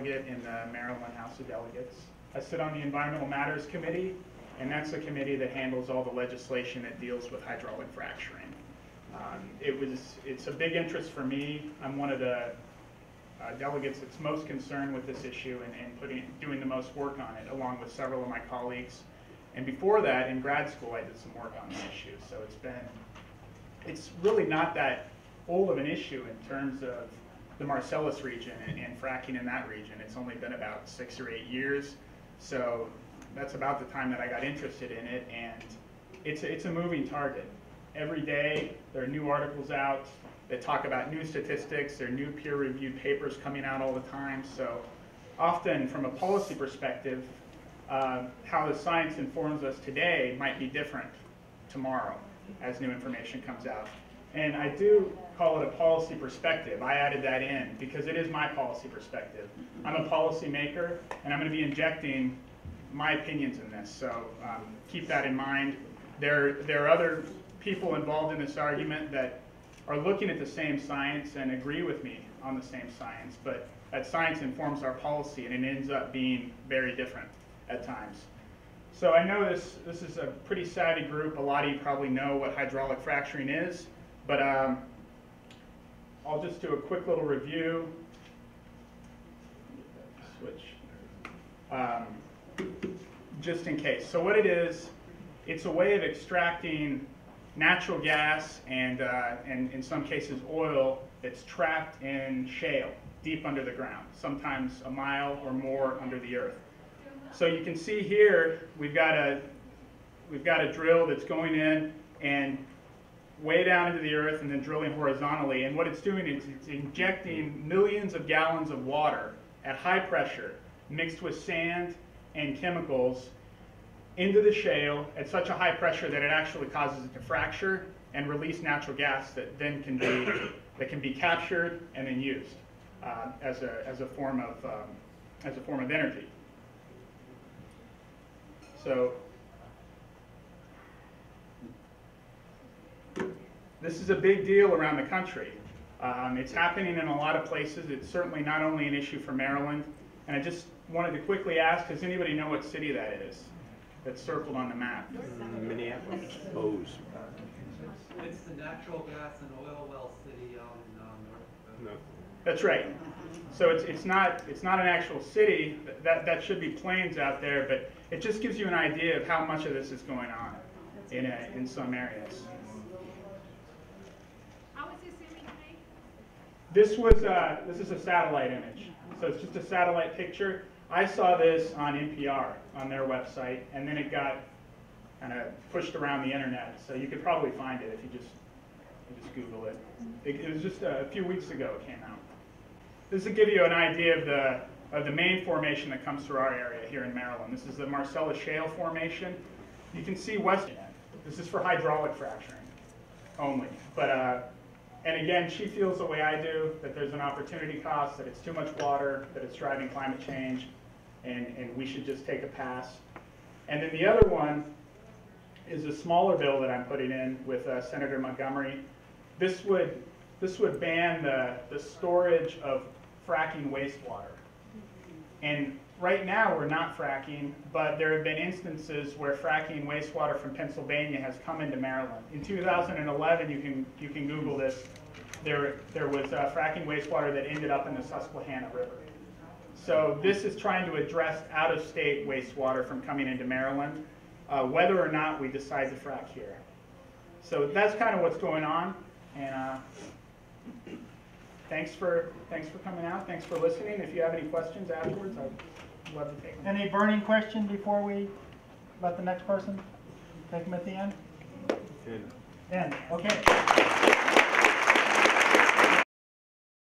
delegate in the Maryland House of Delegates. I sit on the Environmental Matters Committee, and that's the committee that handles all the legislation that deals with hydraulic fracturing. It's a big interest for me. I'm one of the delegates that's most concerned with this issue and doing the most work on it, along with several of my colleagues. And before that, in grad school, I did some work on the issue. So it's really not that old of an issue in terms of the Marcellus region and fracking in that region. It's only been about 6 or 8 years. So that's about the time that I got interested in it, and it's a moving target. Every day there are new articles out that talk about new statistics. There are new peer-reviewed papers coming out all the time. So often from a policy perspective, how the science informs us today might be different tomorrow as new information comes out. And I do call it a policy perspective. I added that in because it is my policy perspective. I'm a policy maker, and I'm going to be injecting my opinions in this. So keep that in mind. There are other people involved in this argument that are looking at the same science and agree with me on the same science, but that science informs our policy, and it ends up being very different at times. So I know this is a pretty savvy group. A lot of you probably know what hydraulic fracturing is, but I'll just do a quick little review. Switch. Just in case. So what it is, it's a way of extracting natural gas and in some cases oil that's trapped in shale deep under the ground, sometimes a mile or more under the earth. So you can see here we've got a drill that's going in and way down into the earth and then drilling horizontally, and what it's doing is it's injecting millions of gallons of water at high pressure mixed with sand and chemicals into the shale at such a high pressure that it actually causes it to fracture and release natural gas that then can be captured and then used as a form of energy. So this is a big deal around the country. It's happening in a lot of places. It's certainly not only an issue for Maryland. And I just wanted to quickly ask, does anybody know what city that is that's circled on the map? Minneapolis. Bose. It's the natural gas and oil well city on No. That's right. So it's not an actual city. That should be plains out there, but it just gives you an idea of how much of this is going on in some areas. How was this image made? This is a satellite image. So it's just a satellite picture. I saw this on NPR on their website, and then it got kind of pushed around the internet. So you could probably find it if you just Google it. It was just a few weeks ago it came out. This will give you an idea of the main formation that comes through our area here in Maryland. This is the Marcellus Shale Formation. You can see west. This is for hydraulic fracturing only. But and again, she feels the way I do, that there's an opportunity cost, that it's too much water, that it's driving climate change, and we should just take a pass. And then the other one is a smaller bill that I'm putting in with Senator Montgomery. This would ban the storage of fracking wastewater. And right now we're not fracking, but there have been instances where fracking wastewater from Pennsylvania has come into Maryland. In 2011, you can Google this. There was fracking wastewater that ended up in the Susquehanna River. So this is trying to address out-of-state wastewater from coming into Maryland, whether or not we decide to frack here. So that's kind of what's going on. And thanks for coming out. Thanks for listening. If you have any questions afterwards, I'd love to take them. Any burning question before we let the next person take them at the end? Good. End. Okay.